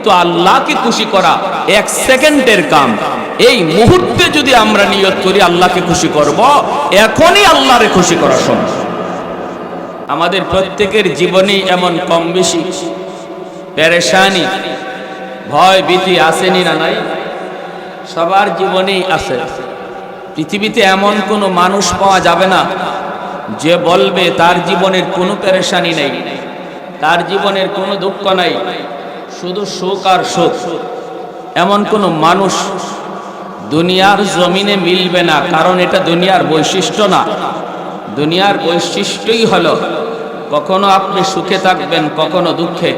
কিন্তু আল্লাহকে খুশি করা 1 সেকেন্ডের কাম। এই মুহূর্তে যদি আমরা নিয়ত করি আল্লাহকে খুশি করব, এখনই আল্লাহরে খুশি করা সম্ভব। আমাদের প্রত্যেকের জীবনেই এমন কম বেশি পেরেশানি, ভয় ভীতি আসেনি না নাই? সবার জীবনেই আছে। পৃথিবীতে এমন কোনো মানুষ পাওয়া যাবে না যে বলবে তার জীবনের কোনো পেরেশানি নেই, তার জীবনের কোনো দুঃখ নাই, শুধু সুখ আর সুখ। এমন কোনো মানুষ দুনিয়ার জমিনে মিলবে না, কারণ এটা দুনিয়ার বৈশিষ্ট্য না। দুনিয়ার বৈশিষ্ট্যই হলো কখনো আপনি সুখে থাকবেন, কখনো দুঃখে,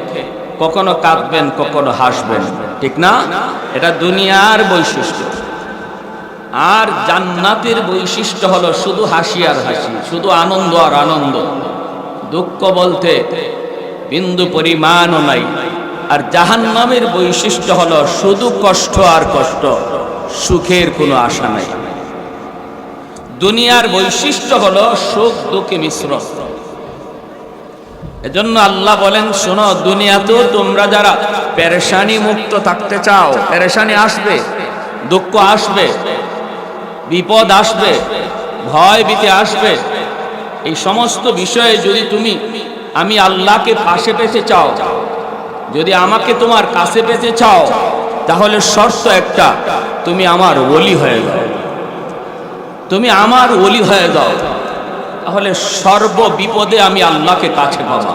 কখনো কাঁদবেন, কখনো হাসবেন, ঠিক না? এটা দুনিয়ার বৈশিষ্ট্য। আর জান্নাতের বৈশিষ্ট্য হলো শুধু হাসি আর হাসি, শুধু আনন্দ আর আনন্দ, দুঃখ বলতে বিন্দু পরিমাণও নাই। আর জাহান্নামের বৈশিষ্ট্য হলো শুধু কষ্ট আর কষ্ট, সুখের কোনো আশা নাই। দুনিয়ার বৈশিষ্ট্য হলো সুখ দুঃখে মিশ্র। এজন্য আল্লাহ বলেন, শোনো, দুনিয়াতেও তোমরা যারা পেরেশানি মুক্ত থাকতে চাও, পেরেশানি আসবে, দুঃখ আসবে, বিপদ আসবে, ভয় ভীতি আসবে। এই সমস্ত বিষয়ে যদি তুমি আমি আল্লাহকে পাশে পেতে চাও, যদি আমাকে তোমার কাছে পেতে চাও, তাহলে শর্ত একটা, তুমি আমার ওলি হয়ে যাও। তুমি আমার ওলি হয়ে যাও, তাহলে সর্ব বিপদে আমি আল্লাহকে কাছে পাবো।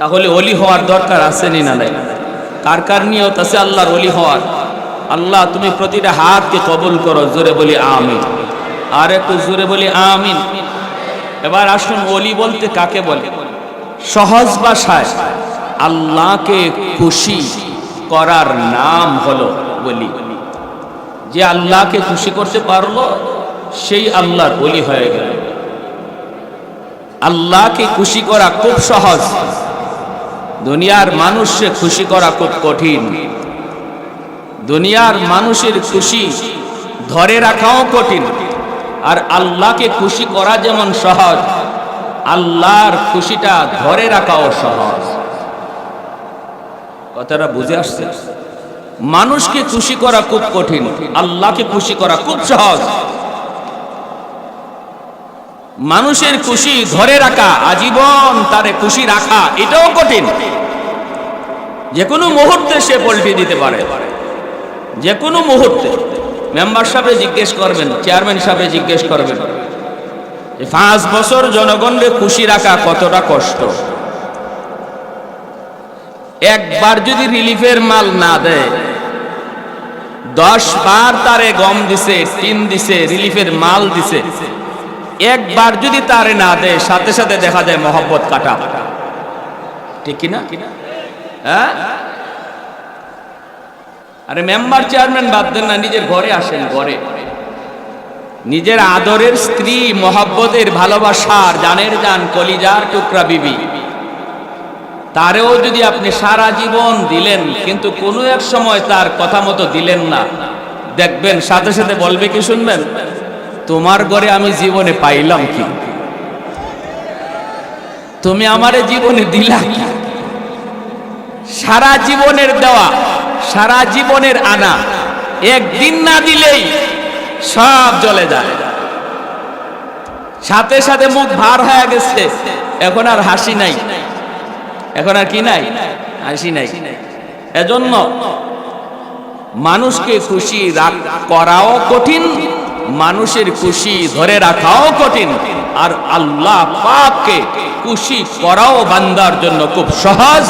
তাহলে ওলি হওয়ার দরকার আছে না নাই? কার কার নিয়ত আছে আল্লাহর ওলি হওয়ার? আল্লাহ তুমি প্রতিটা হাতকে কবুল করো, জোরে বলি আমিন। আর একটু জোরে বলি আমিন। এবার আসুন, ওলি বলতে কাকে বলে? সহজ ভাষায় আল্লাহকে খুশি করার নাম হলো ওলি। যে আল্লাহকে খুশি করতে পারলো সেই আল্লাহর ওলি হয়ে গেল। আল্লাহকে খুশি করা খুব সহজ, দুনিয়ার মানুষকে খুশি করা খুব কঠিন। দুনিয়ার মানুষের খুশি ধরে রাখাও কঠিন। আর আল্লাহকে খুশি করা যেমন সহজ, আল্লাহর খুশিটা ধরে রাখাও সহজ। কথাটা বুঝে আসছে? মানুষকে খুশি করা খুব কঠিন, আল্লাহকে খুশি করা খুব সহজ। মানুষের খুশি ধরে রাখা, আজীবন তারে খুশি রাখা, এটাও কঠিন। যে কোনো মুহূর্তে সে পল্টি দিতে পারে, যে কোনো মুহূর্তে। মেম্বার সাহেবে জিজ্ঞেস করবেন, চেয়ারম্যান সাহেবে জিজ্ঞেস করবেন যে 5 বছর জনগণকে খুশি রাখা কতটা কষ্ট। একবার যদি রিলিফের মাল না দেয়, 10 বার তারে গম দিছে, টিন দিছে, রিলিফের মাল দিছে, একবার যদি তারে না দেয়, সাথে সাথে দেখা যায় মহব্বত কাটা, ঠিক কিনা? হ্যাঁ? আরে মেম্বার চেয়ারম্যান বাদ দেন না, নিজের ঘরে আসেন। ঘরে নিজের আদরের স্ত্রী, মহব্বতের, ভালোবাসার, জানের জান, কলিজার টুকরা বিবি, তারেও যদি আপনি সারা জীবন দিলেন কিন্তু কোনো এক সময় তার কথা মতো দিলেন না, দেখবেন সাথে সাথে বলবে কি, শুনবেন, তোমার ঘরে আমি জীবনে পাইলাম কি? তুমি আমারে জীবনে দিলা কি? সারা জীবনের দেওয়া, সারা জীবনের আনা, একদিন না দিলেই সব জ্বলে যায়। সাথে সাথে মুখ ভার হয়ে গেছে, এখন আর হাসি নাই, এখন আর কি নাই? হাসি নাই। এজন্য মানুষকে খুশি করাও কঠিন, মানুষের খুশি ধরে রাখাও কঠিন। আর আল্লাহ পাককে খুশি করাও বান্দার জন্য খুব সহজ,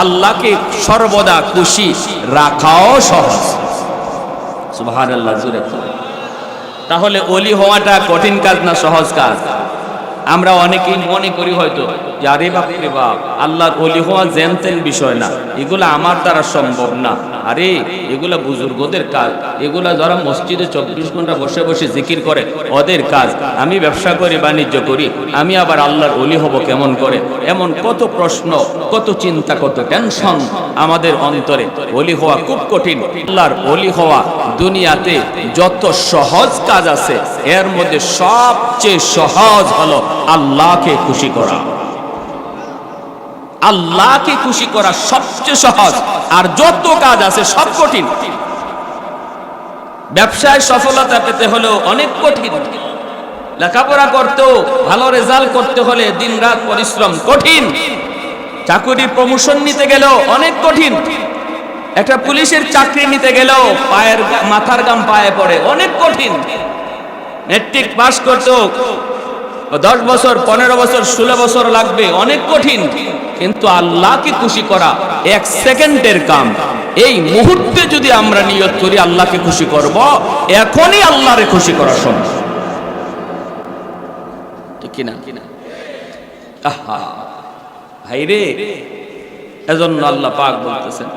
আল্লাহকে সর্বদা খুশি রাখাও সহজ। সুবহানাল্লাহ, জোরে। তাহলে ওলি হওয়াটা কঠিন কাজ না সহজ কাজ? আমরা অনেকেই মনে করি হয়তো যে আরে বাপ রে বাপ, আল্লাহর ওলি হওয়া জেনতেন বিষয় না, এগুলা আমার দ্বারা সম্ভব না। আরে এগুলা বুজুর্গদের কাজ, এগুলা যারা মসজিদে 24 ঘন্টা বসে বসে জিকির করে ওদের কাজ। আমি ব্যবসা করি, বাণিজ্য করি, আমি আবার আল্লাহর ওলি হব কেমন করে? এমন কত প্রশ্ন, কত চিন্তা, কত টেনশন আমাদের অন্তরে। ওলি হওয়া খুব কঠিন। আল্লাহর ওলি হওয়া দুনিয়াতে যত সহজ কাজ আছে এর মধ্যে সবচেয়ে সহজ হলো আল্লাহকে খুশি করা। আল্লাহকে খুশি করা সবচেয়ে সহজ, আর যত কাজ আছে সব কঠিন। ব্যবসায় সফলতা পেতে হলেও অনেক কঠিন, লেখাপড়া করতেও ভালো রেজাল্ট করতে হলে দিনরাত পরিশ্রম কঠিন, চাকরির প্রমোশন নিতে গেলেও অনেক কঠিন, একটা পুলিশের চাকরি নিতে গেলেও মাথার গাম পায়ে পড়ে, অনেক কঠিন। ম্যাট্রিক পাস করতেও 10 বছর 15 বছর 16 বছর লাগবে, অনেক কঠিন। কিন্তু আল্লাহকে খুশি করা 1 সেকেন্ডের কাম। এই মুহূর্তে যদি আমরা নিয়ত করি আল্লাহকে খুশি করব, এখনই আল্লাহরে খুশি করা সম্ভব, ঠিক কিনা? আহা ভাইরে, এজন্য আল্লাহ পাক বলতেছেন,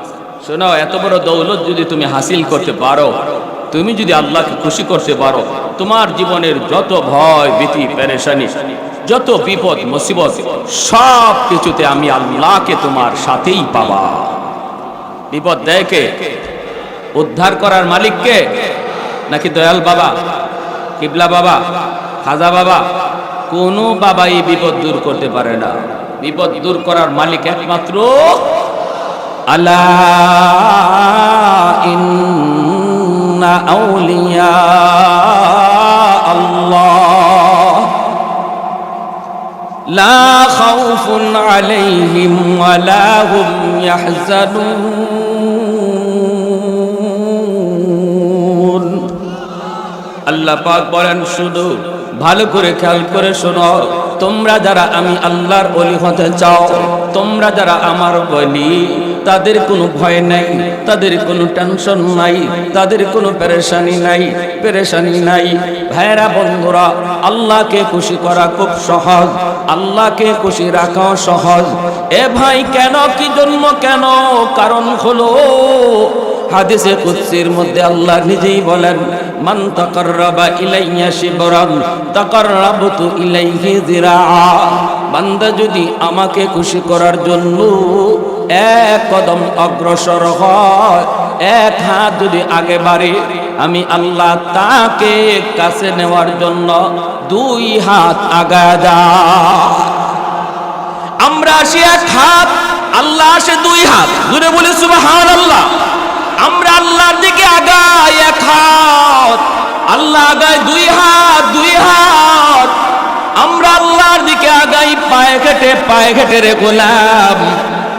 শোনো, এত বড় দৌলত যদি তুমি হাসিল করতে পারো, তুমি যদি আল্লাহকে খুশি করতে পারো, তোমার জীবনের যত ভয় ভীতি পেরেশানি, যত বিপদ মুসিবত, সব কিছুতে আমি আল্লাহকে তোমার সাথেই পাবা। বিপদ দেয় কে? উদ্ধার করার মালিক কে? নাকি দয়াল বাবা, কিবলা বাবা, খাজা বাবা? কোনো বাবা এই বিপদ দূর করতে পারে না। বিপদ দূর করার মালিক একমাত্র আলা ইন্না আউলিয়া আল্লাহ লা খাউফুন আলাইহিম ওয়া লা হুম ইয়াহজানুন। আল্লাহ পাক বলেন, শুধু ভালো করে খেয়াল করে শোনো, তোমরা যারা আমি আল্লাহর ওলি হতে চাও, তোমরা যারা আমার ওলি, তাদের কোনো ভয় নাই, তাদের কোনো টেনশন নাই, তাদের কোনো পেরেশানি নাই। ভাইরা বন্ধুরা, আল্লাহকে খুশি করা খুব সহজ, আল্লাহকে খুশি রাখাও সহজ। এ ভাই, কেন, কি জন্য, কেন? কারণ হলো হাদিসে কুদসির মধ্যে আল্লাহ নিজেই বলেন, মান তাকাররাবা ইলাইয়া শিবরান তাকাররাবতু ইলাইহি যিরাআ। বান্দা যদি আমাকে খুশি করার জন্য এক কদম অগ্রসর হয়, এক হাত যদি আগে বাড়ে, আমি আল্লাহ তাকে কাছে নেওয়ার জন্য 2 হাত আগায় যায়। আমরা আসি 1 হাত, আল্লাহ আসে 2 হাত। জুড়ে বলি সুবহানাল্লাহ। আমরা আল্লাহর দিকে আগাই 1 হাত, আল্লাহ আগায় 2 হাত। আমরা আল্লাহর দিকে আগাই পায়ে হেঁটে রে গোলাম।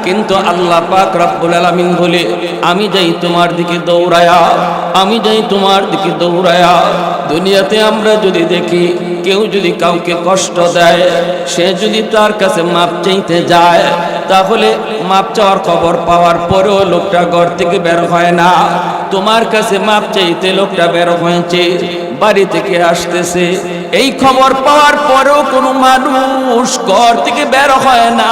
কিন্তু আল্লাহ পাক রব্বুল আলামিন বলে, আমি যাই তোমার দিকে দৌড়ায়া। দুনিয়াতে আমরা যদি দেখি কেউ যদি কাউকে কষ্ট দেয়, সে যদি তার কাছে মাপ চাইতে যায়, তাহলে মাপ চাওয়ার খবর পাওয়ার পরেও লোকটা ঘর থেকে বের হয় না। তোমার কাছে মাপ চাইতে লোকটা বের হয়েছে, বাড়ি থেকে আসতেছে, এই খবর পাওয়ার পরেও কোনো মানুষ ঘর থেকে বের হয় না।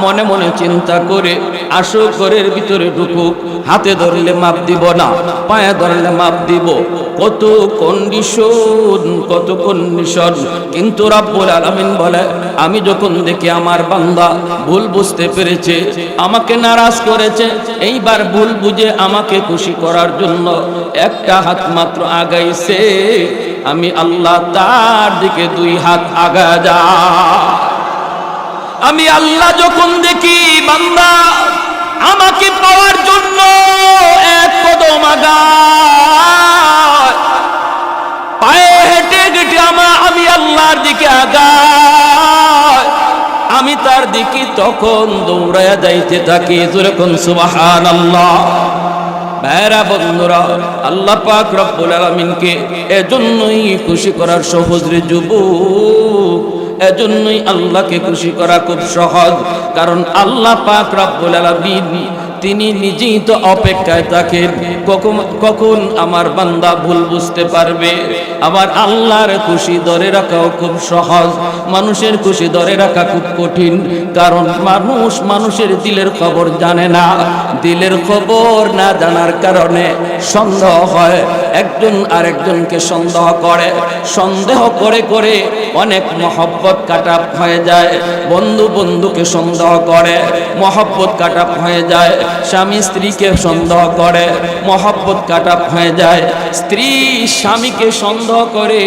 মনে মনে চিন্তা করে আসো, ঘরের ভিতরে ঢুকুক, হাতে ধরলে মাপ দিব না, পায়ে ধরলে মাপ দিব। কত কন্ডিশন। কিন্তু রব্বুল আলামিন বলে, আমি যখন দেখি আমার বান্দা ভুল বুঝতে পেরেছে, আমাকে নারাজ করেছে, এইবার ভুল বুঝে আমাকে খুশি করার জন্য 1 হাত মাত্র আগাইছে, আমি আল্লাহ তার দিকে 2 হাত আগা যা। আমি আল্লাহ যখন দেখি বান্দা আমাকে পাওয়ার জন্য 1 কদম আগায়, পায়ে হেঁটে আমি আল্লাহর দিকে আগায়, আমি তার দিকে তখন দৌড়ায়া যাইতে থাকি। যেরকম সুবহানাল্লাহ। ভাইরা বন্ধুরা, আল্লাহ পাক রব্বুল আলামিনকে এজন্যই খুশি করার সহজ রে যুবক, এজন্যই আল্লাহকে খুশি করা খুব সহজ। কারণ আল্লাহ পাক রব্বুল আলামিন তিনি নিজেই তো অপেক্ষায় থাকেন কখন আমার বান্দা ভুল বুঝতে পারবে। আবার আল্লাহর খুশি ধরে রাখাও খুব সহজ, মানুষের খুশি ধরে রাখা খুব কঠিন। কারণ মানুষের দিলের খবর জানে না, দিলের খবর না জানার কারণে সন্দেহ হয়, একজন আরেকজনকে সন্দেহ করে অনেক মহব্বত কাটাপ হয়ে যায়। বন্ধুকে সন্দেহ করে, মহব্বত কাটাপ হয়ে যায়। স্বামী স্ত্রীকে সন্দেহ করে, মহব্বত কাটাপ হয়ে যায়। স্ত্রী স্বামীকে সন্দেহ করে,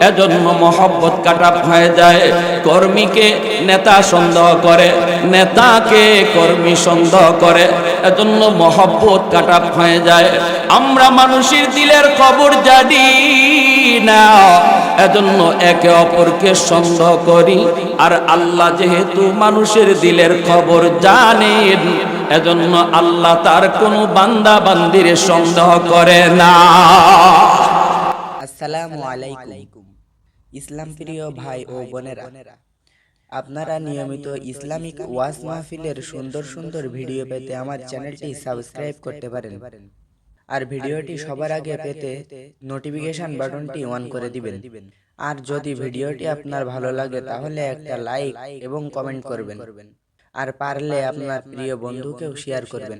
এজন্য মহব্বত কাটা হয়ে যায়। কর্মীকে নেতা সন্দেহ করে, নেতাকে কর্মী সন্দেহ করে, এজন্য মহব্বত কাটা হয়ে যায়। আমরা মানুষের দিলের খবর জানি না, এজন্য একে অপরকে সন্দেহ করি। আর আল্লাহ যেহেতু মানুষের দিলের খবর জানেন, এজন্য আল্লাহ তার কোনো বান্দা বান্দির সন্দেহ করে না। আসসালামু আলাইকুম। ইসলাম প্রিয় ভাই ও বোনেরা, আপনারা নিয়মিত ইসলামিক ওয়াজ মাহফিলের সুন্দর সুন্দর ভিডিও পেতে আমার চ্যানেলটি সাবস্ক্রাইব করতে পারেন। আর ভিডিওটি সবার আগে পেতে নোটিফিকেশন বাটনটি অন করে দিবেন। আর যদি ভিডিওটি আপনার ভালো লাগে তাহলে একটা লাইক এবং কমেন্ট করবেন। আর পারলে আপনার প্রিয় বন্ধুকেও শেয়ার করবেন।